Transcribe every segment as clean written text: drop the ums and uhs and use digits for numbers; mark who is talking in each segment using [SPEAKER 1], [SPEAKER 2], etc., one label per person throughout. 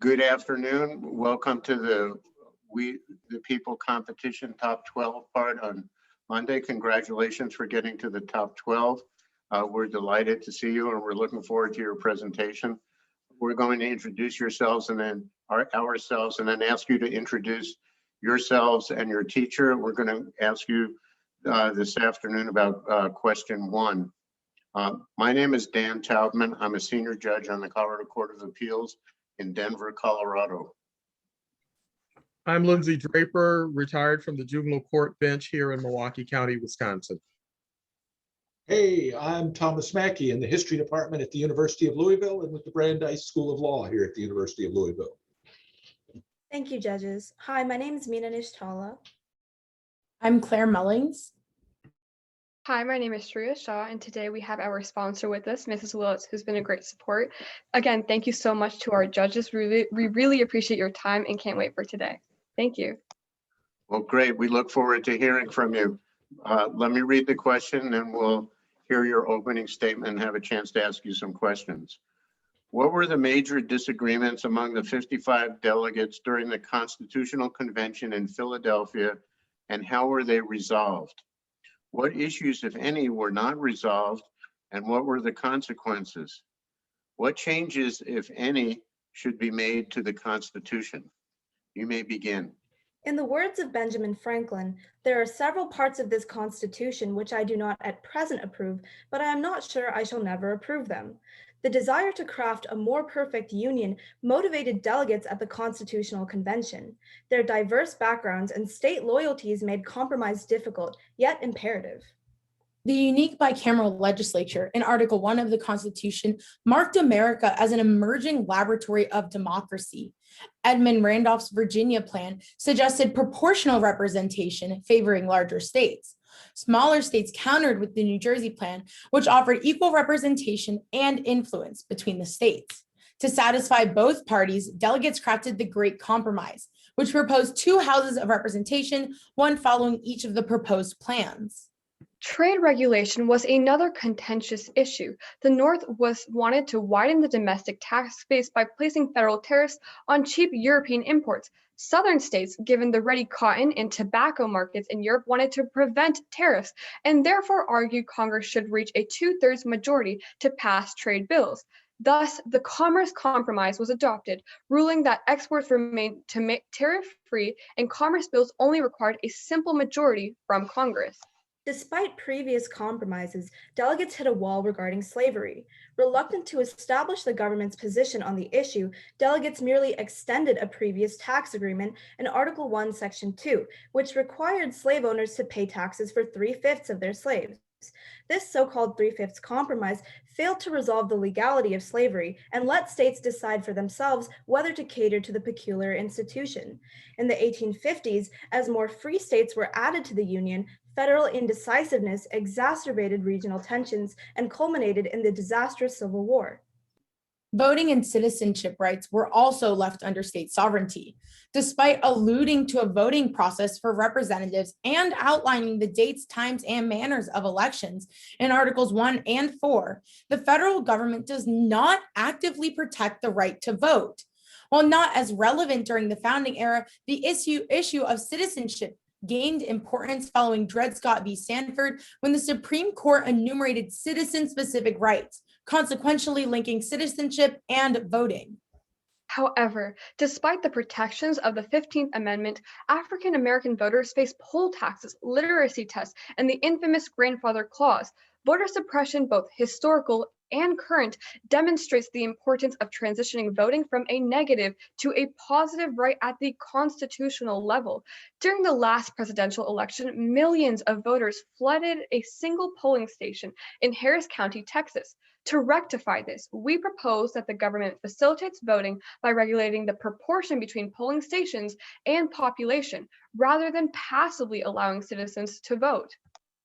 [SPEAKER 1] Good afternoon. Welcome to the We the People competition top 12 part on Monday. Congratulations for getting to the top 12. We're delighted to see you and we're looking forward to your presentation. We're going to introduce yourselves and then ourselves and then ask you to introduce yourselves and your teacher. We're going to ask you this afternoon about question 1. My name is Dan Taubman. I'm a senior judge on the Colorado Court of Appeals in Denver, Colorado.
[SPEAKER 2] I'm Lindsay Draper, retired from the juvenile court bench here in Milwaukee County, Wisconsin.
[SPEAKER 3] Hey, I'm Thomas Mackey in the History Department at the University of Louisville and with the Brandeis School of Law here at the University of Louisville.
[SPEAKER 4] Thank you, judges. Hi, my name is Mina Nishtala.
[SPEAKER 5] I'm Claire Mullings.
[SPEAKER 6] Hi, my name is Shreya Shah, and today we have our sponsor with us, Mrs. Willits, who's been a great support. Again, thank you so much to our judges. We really appreciate your time and can't wait for today. Thank you.
[SPEAKER 1] Well, great. We look forward to hearing from you. Let me read the question and we'll hear your opening statement and have a chance to ask you some questions. What were the major disagreements among the 55 delegates during the Constitutional Convention in Philadelphia, and how were they resolved? What issues, if any, were not resolved, and what were the consequences? What changes, if any, should be made to the Constitution? You may begin.
[SPEAKER 4] In the words of Benjamin Franklin, there are several parts of this Constitution which I do not at present approve, but I am not sure I shall never approve them. The desire to craft a more perfect union motivated delegates at the Constitutional Convention. Their diverse backgrounds and state loyalties made compromise difficult, yet imperative.
[SPEAKER 5] The unique bicameral legislature in Article 1 of the Constitution marked America as an emerging laboratory of democracy. Edmund Randolph's Virginia plan suggested proportional representation favoring larger states. Smaller states countered with the New Jersey plan, which offered equal representation and influence between the states. To satisfy both parties, delegates crafted the Great Compromise, which proposed 2 houses of representation, one following each of the proposed plans.
[SPEAKER 6] Trade regulation was another contentious issue. The North wanted to widen the domestic tax base by placing federal tariffs on cheap European imports. Southern states, given the ready cotton and tobacco markets in Europe, wanted to prevent tariffs and therefore argued Congress should reach a 2/3 majority to pass trade bills. Thus, the Commerce Compromise was adopted, ruling that exports remained tariff-free and commerce bills only required a simple majority from Congress.
[SPEAKER 4] Despite previous compromises, delegates hit a wall regarding slavery. Reluctant to establish the government's position on the issue, delegates merely extended a previous tax agreement in Article 1, Section 2, which required slave owners to pay taxes for 3/5 of their slaves. This so-called 3/5 compromise failed to resolve the legality of slavery and let states decide for themselves whether to cater to the peculiar institution. In the 1850s, as more free states were added to the Union, federal indecisiveness exacerbated regional tensions and culminated in the disastrous Civil War.
[SPEAKER 5] Voting and citizenship rights were also left under state sovereignty. Despite alluding to a voting process for representatives and outlining the dates, times, and manners of elections in Articles 1 and 4, the federal government does not actively protect the right to vote. While not as relevant during the founding era, the issue of citizenship gained importance following Dred Scott v. Sanford when the Supreme Court enumerated citizen-specific rights, consequentially linking citizenship and voting.
[SPEAKER 6] However, despite the protections of the 15th Amendment, African American voters face poll taxes, literacy tests, and the infamous grandfather clause. Voter suppression, both historical and current, demonstrates the importance of transitioning voting from a negative to a positive right at the constitutional level. During the last presidential election, millions of voters flooded a single polling station in Harris County, Texas. To rectify this, we propose that the government facilitates voting by regulating the proportion between polling stations and population, rather than passively allowing citizens to vote.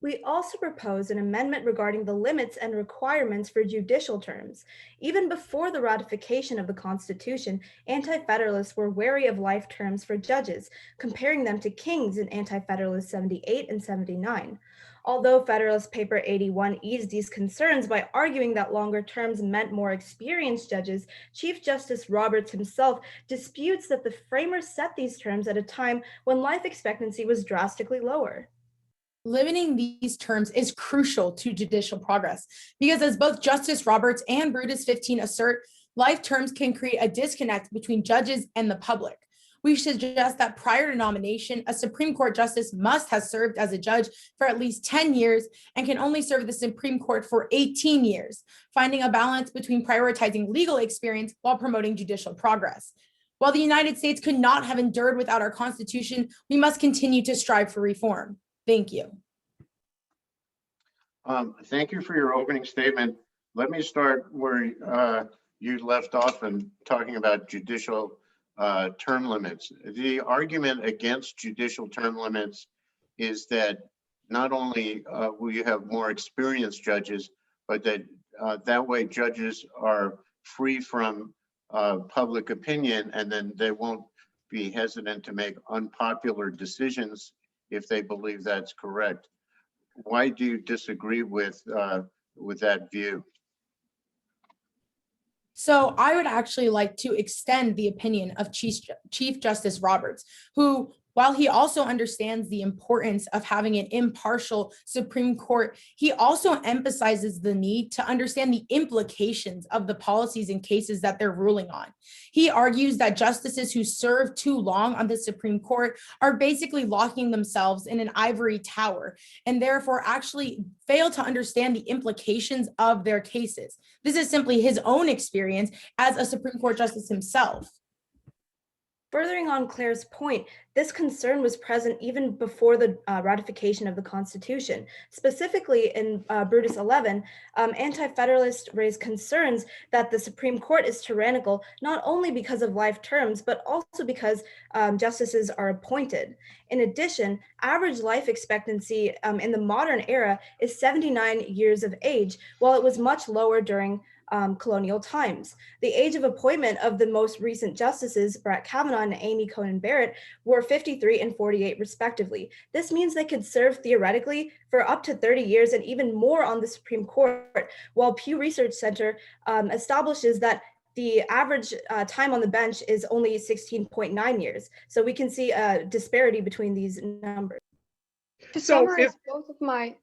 [SPEAKER 4] We also propose an amendment regarding the limits and requirements for judicial terms. Even before the ratification of the Constitution, Anti-Federalists were wary of life terms for judges, comparing them to kings in Anti-Federalist 78 and 79. Although Federalist Paper 81 eased these concerns by arguing that longer terms meant more experienced judges, Chief Justice Roberts himself disputes that the framers set these terms at a time when life expectancy was drastically lower.
[SPEAKER 5] Limiting these terms is crucial to judicial progress because, as both Justice Roberts and Brutus 15 assert, life terms can create a disconnect between judges and the public. We suggest that prior to nomination, a Supreme Court justice must have served as a judge for at least 10 years and can only serve the Supreme Court for 18 years, finding a balance between prioritizing legal experience while promoting judicial progress. While the United States could not have endured without our Constitution, we must continue to strive for reform. Thank you.
[SPEAKER 1] Thank you for your opening statement. Let me start where you left off in talking about judicial term limits. The argument against judicial term limits is that not only will you have more experienced judges, but that that way judges are free from public opinion, and then they won't be hesitant to make unpopular decisions if they believe that's correct. Why do you disagree with that view?
[SPEAKER 5] So I would actually like to extend the opinion of Chief Justice Roberts, who, while he also understands the importance of having an impartial Supreme Court, he also emphasizes the need to understand the implications of the policies and cases that they're ruling on. He argues that justices who serve too long on the Supreme Court are basically locking themselves in an ivory tower and therefore actually fail to understand the implications of their cases. This is simply his own experience as a Supreme Court justice himself.
[SPEAKER 4] Furthering on Claire's point, this concern was present even before the ratification of the Constitution. Specifically in Brutus 11, anti-federalists raised concerns that the Supreme Court is tyrannical, not only because of life terms, but also because justices are appointed. In addition, average life expectancy in the modern era is 79 years of age, while it was much lower during colonial times. The age of appointment of the most recent justices, Brett Kavanaugh and Amy Coney Barrett, were 53 and 48 respectively. This means they could serve theoretically for up to 30 years and even more on the Supreme Court, while Pew Research Center establishes that the average time on the bench is only 16.9 years. So we can see a disparity between these numbers.
[SPEAKER 6] To summarize both of my...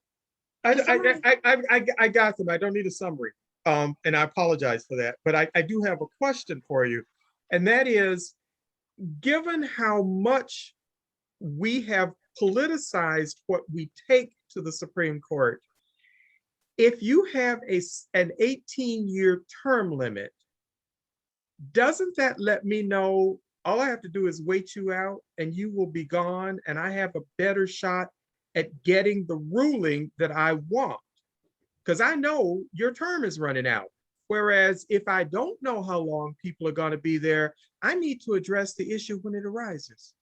[SPEAKER 2] I got them. I don't need a summary. And I apologize for that, but I do have a question for you. And that is, given how much we have politicized what we take to the Supreme Court, if you have an 18-year term limit, doesn't that let me know all I have to do is wait you out and you will be gone and I have a better shot at getting the ruling that I want? Because I know your term is running out. Whereas if I don't know how long people are going to be there, I need to address the issue when it arises.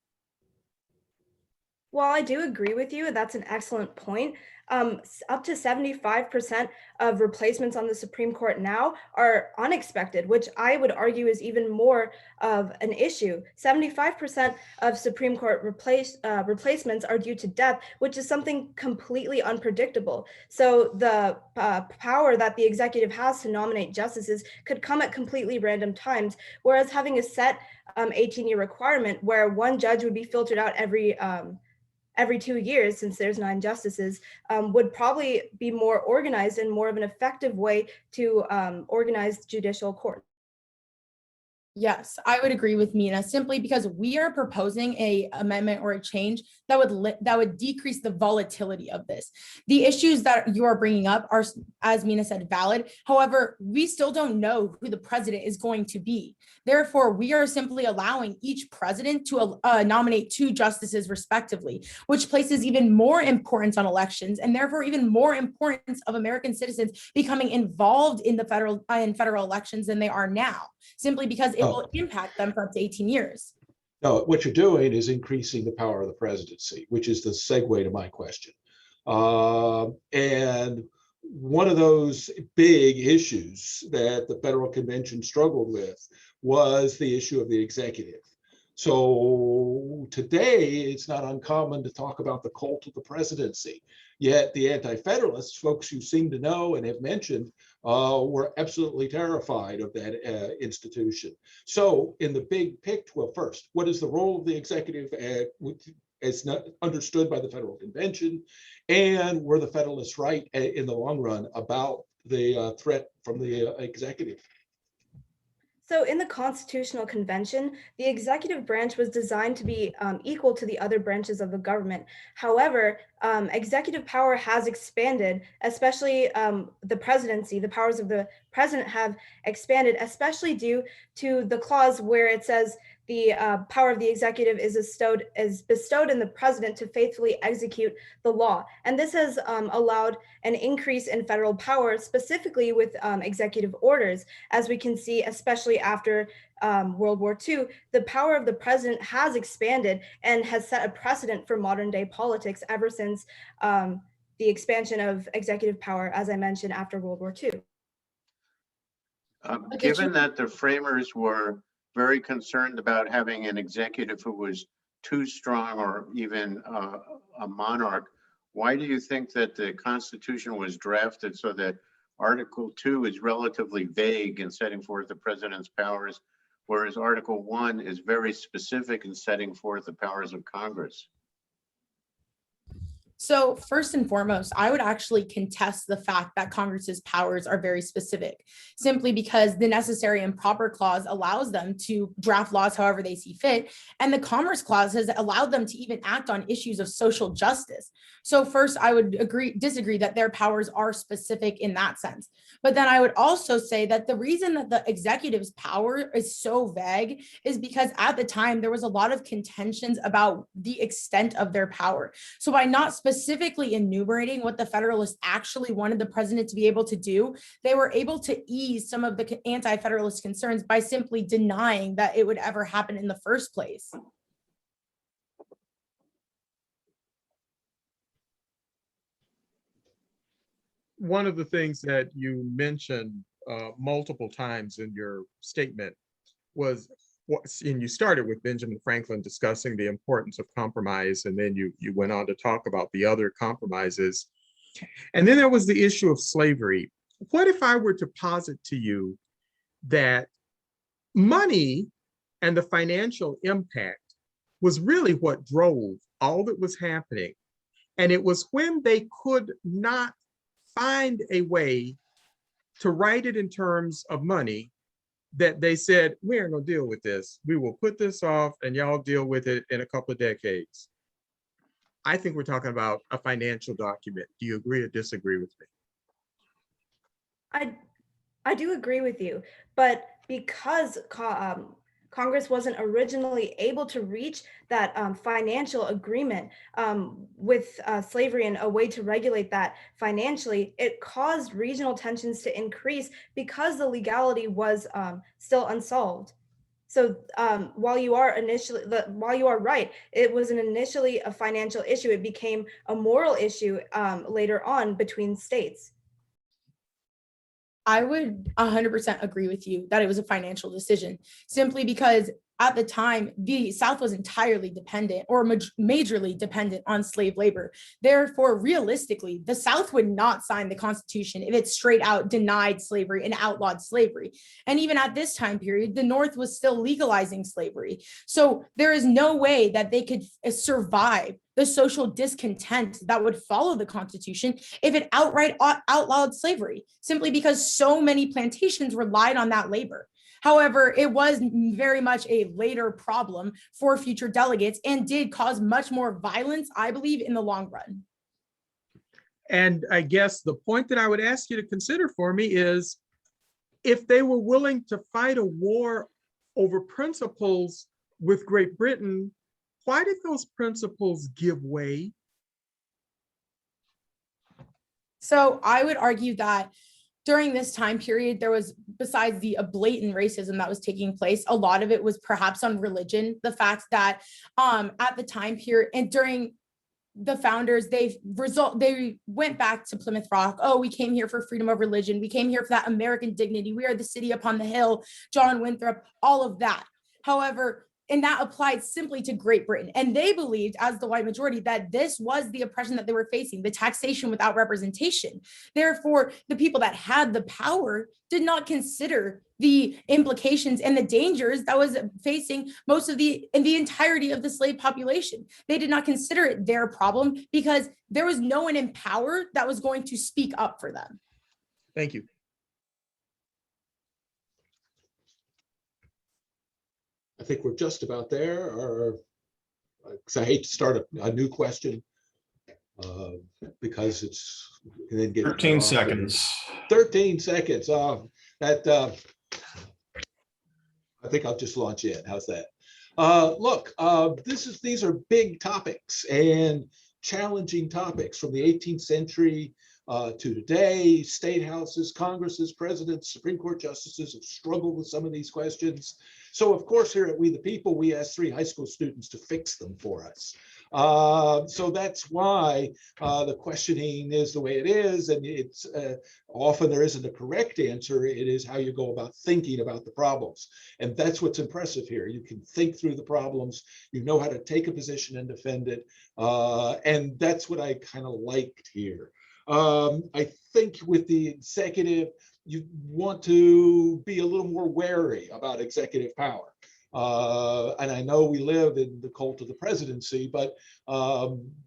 [SPEAKER 4] Well, I do agree with you. That's an excellent point. Up to 75% of replacements on the Supreme Court now are unexpected, which I would argue is even more of an issue. 75% of Supreme Court replacements are due to death, which is something completely unpredictable. So the power that the executive has to nominate justices could come at completely random times, whereas having a set 18-year requirement where one judge would be filtered out every 2 years, since there's 9 justices, would probably be more organized and more of an effective way to organize judicial courts.
[SPEAKER 5] Yes, I would agree with Mina, simply because we are proposing a amendment or a change that would decrease the volatility of this. The issues that you are bringing up are, as Mina said, valid. However, we still don't know who the president is going to be. Therefore, we are simply allowing each president to nominate 2 justices respectively, which places even more importance on elections and therefore even more importance of American citizens becoming involved in the federal elections than they are now, simply because it will impact them for up to 18 years.
[SPEAKER 3] No, what you're doing is increasing the power of the presidency, which is the segue to my question. And one of those big issues that the Federal Convention struggled with was the issue of the executive. So today, it's not uncommon to talk about the cult of the presidency. Yet the anti-federalists, folks you seem to know and have mentioned, were absolutely terrified of that institution. So in the big picture, well, first, what is the role of the executive as not understood by the Federal Convention? And were the Federalists right in the long run about the threat from the executive?
[SPEAKER 4] So in the Constitutional Convention, the executive branch was designed to be equal to the other branches of the government. However, executive power has expanded, especially the presidency. The powers of the president have expanded, especially due to the clause where it says the power of the executive is bestowed in the president to faithfully execute the law. And this has allowed an increase in federal power, specifically with executive orders. As we can see, especially after World War II, the power of the president has expanded and has set a precedent for modern day politics ever since the expansion of executive power, as I mentioned, after World War II.
[SPEAKER 1] Given that the framers were very concerned about having an executive who was too strong or even a monarch, why do you think that the Constitution was drafted so that Article 2 is relatively vague in setting forth the president's powers, whereas Article 1 is very specific in setting forth the powers of Congress?
[SPEAKER 5] So first and foremost, I would actually contest the fact that Congress's powers are very specific, simply because the necessary and proper clause allows them to draft laws however they see fit. And the Commerce Clause has allowed them to even act on issues of social justice. So first, I would disagree that their powers are specific in that sense. But then I would also say that the reason that the executive's power is so vague is because at the time there was a lot of contentions about the extent of their power. So by not specifically enumerating what the Federalists actually wanted the president to be able to do, they were able to ease some of the anti-Federalist concerns by simply denying that it would ever happen in the first place.
[SPEAKER 2] One of the things that you mentioned multiple times in your statement was, and you started with Benjamin Franklin discussing the importance of compromise, and then you went on to talk about the other compromises. And then there was the issue of slavery. What if I were to posit to you that money and the financial impact was really what drove all that was happening? And it was when they could not find a way to write it in terms of money that they said, we aren't going to deal with this. We will put this off and y'all deal with it in a couple of decades. I think we're talking about a financial document. Do you agree or disagree with me?
[SPEAKER 4] I do agree with you, but because Congress wasn't originally able to reach that financial agreement with slavery and a way to regulate that financially, it caused regional tensions to increase because the legality was still unsolved. So while you are right, it was initially a financial issue. It became a moral issue later on between states.
[SPEAKER 5] I would 100% agree with you that it was a financial decision, simply because at the time, the South was entirely dependent or majorly dependent on slave labor. Therefore, realistically, the South would not sign the Constitution if it straight out denied slavery and outlawed slavery. And even at this time period, the North was still legalizing slavery. So there is no way that they could survive the social discontent that would follow the Constitution if it outright outlawed slavery, simply because so many plantations relied on that labor. However, it was very much a later problem for future delegates and did cause much more violence, I believe, in the long run.
[SPEAKER 2] And I guess the point that I would ask you to consider for me is, if they were willing to fight a war over principles with Great Britain, why did those principles give way?
[SPEAKER 5] So I would argue that during this time period, there was, besides the blatant racism that was taking place, a lot of it was perhaps on religion. The fact that at the time period and during the founders, they went back to Plymouth Rock. Oh, we came here for freedom of religion. We came here for that American dignity. We are the city upon the hill, John Winthrop, all of that. However, and that applied simply to Great Britain. And they believed, as the white majority, that this was the oppression that they were facing, the taxation without representation. Therefore, the people that had the power did not consider the implications and the dangers that was facing most of the entirety of the slave population. They did not consider it their problem because there was no one in power that was going to speak up for them.
[SPEAKER 2] Thank you.
[SPEAKER 3] I think we're just about there, or because I hate to start a new question because it's and then get
[SPEAKER 7] 13 seconds.
[SPEAKER 3] 13 seconds. That I think I'll just launch in. How's that? Look, these are big topics and challenging topics from the 18th century to today. State houses, Congresses, presidents, Supreme Court justices have struggled with some of these questions. So of course, here at We the People, we asked 3 high school students to fix them for us. So that's why the questioning is the way it is. And it's often there isn't a correct answer. It is how you go about thinking about the problems. And that's what's impressive here. You can think through the problems, you know how to take a position and defend it. And that's what I kind of liked here. I think with the executive, you want to be a little more wary about executive power. And I know we live in the cult of the presidency, but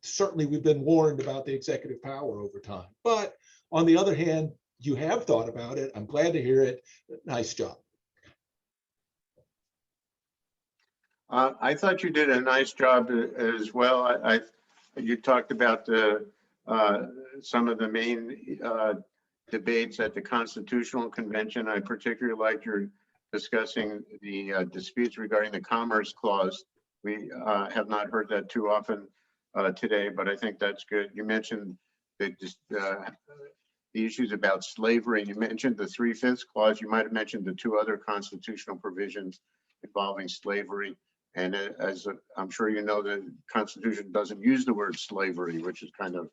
[SPEAKER 3] certainly we've been warned about the executive power over time. But on the other hand, you have thought about it. I'm glad to hear it. Nice job.
[SPEAKER 1] I thought you did a nice job as well. You talked about some of the main debates at the Constitutional Convention. I particularly liked your discussing the disputes regarding the Commerce Clause. We have not heard that too often today, but I think that's good. You mentioned the issues about slavery. You mentioned the 3/5 clause. You might have mentioned the 2 other constitutional provisions involving slavery. And as I'm sure you know, the Constitution doesn't use the word slavery, which is kind of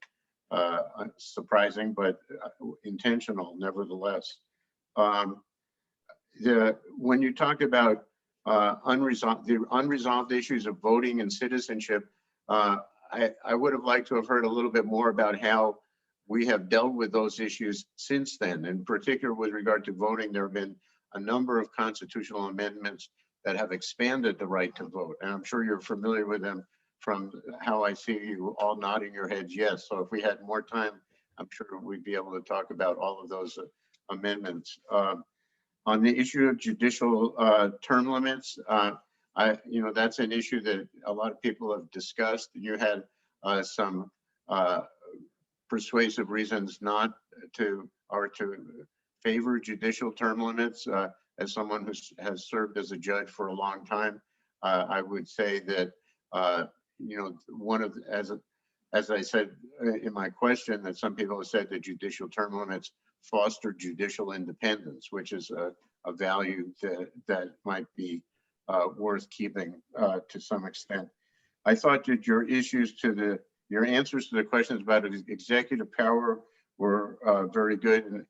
[SPEAKER 1] surprising, but intentional nevertheless. When you talk about the unresolved issues of voting and citizenship, I would have liked to have heard a little bit more about how we have dealt with those issues since then. In particular, with regard to voting, there have been a number of constitutional amendments that have expanded the right to vote. And I'm sure you're familiar with them from how I see you all nodding your heads yes. So if we had more time, I'm sure we'd be able to talk about all of those amendments. On the issue of judicial term limits, that's an issue that a lot of people have discussed. You had some persuasive reasons not to, or to favor judicial term limits. As someone who has served as a judge for a long time, I would say that one of, as I said in my question, that some people have said that judicial term limits foster judicial independence, which is a value that might be worth keeping to some extent. I thought that your answers to the questions about executive power were very good, and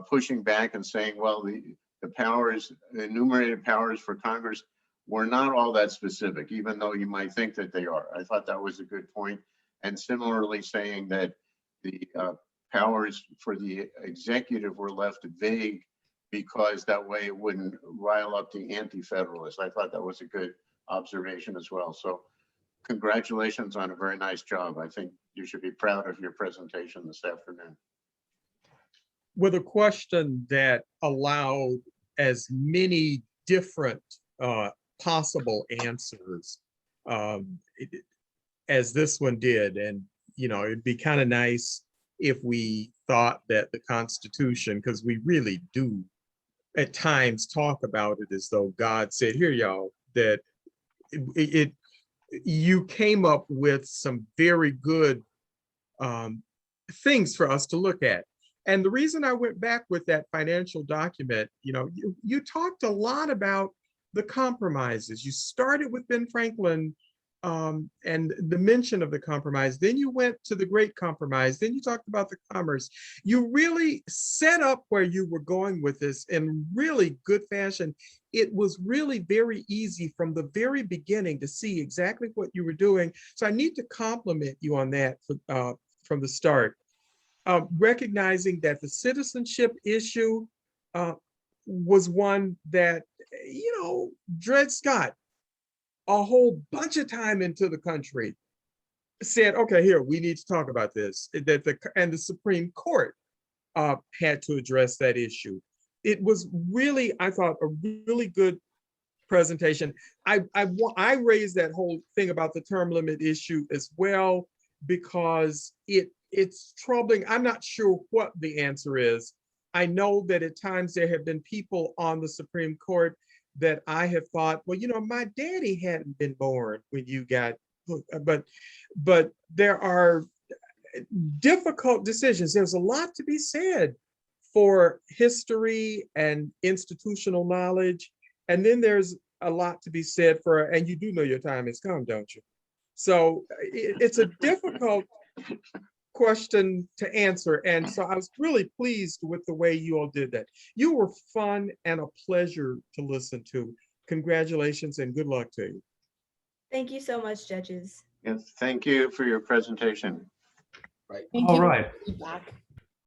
[SPEAKER 1] pushing back and saying, well, the powers, the enumerated powers for Congress were not all that specific, even though you might think that they are. I thought that was a good point. And similarly saying that the powers for the executive were left vague because that way it wouldn't rile up the anti-federalists. I thought that was a good observation as well. So congratulations on a very nice job. I think you should be proud of your presentation this afternoon.
[SPEAKER 2] With a question that allowed as many different possible answers as this one did. And, it'd be kind of nice if we thought that the Constitution, because we really do at times talk about it as though God said, here, y'all, that you came up with some very good things for us to look at. And the reason I went back with that financial document, you talked a lot about the compromises. You started with Ben Franklin and the mention of the compromise. Then you went to the great compromise. Then you talked about the commerce. You really set up where you were going with this in really good fashion. It was really very easy from the very beginning to see exactly what you were doing. So I need to compliment you on that from the start. Recognizing that the citizenship issue was one that, Dred Scott, a whole bunch of time into the country, said, okay, here, we need to talk about this. And the Supreme Court had to address that issue. It was really, I thought, a really good presentation. I raised that whole thing about the term limit issue as well, because it's troubling. I'm not sure what the answer is. I know that at times there have been people on the Supreme Court that I have thought, well, my daddy hadn't been born when you got hooked. But there are difficult decisions. There's a lot to be said for history and institutional knowledge. And then there's a lot to be said for, and you do know your time has come, don't you? So it's a difficult question to answer. And so I was really pleased with the way you all did that. You were fun and a pleasure to listen to. Congratulations and good luck to you.
[SPEAKER 4] Thank you so much, judges.
[SPEAKER 1] Yes, thank you for your presentation.
[SPEAKER 3] Right.
[SPEAKER 5] Thank
[SPEAKER 7] All
[SPEAKER 5] you.
[SPEAKER 7] right.
[SPEAKER 5] Feedback.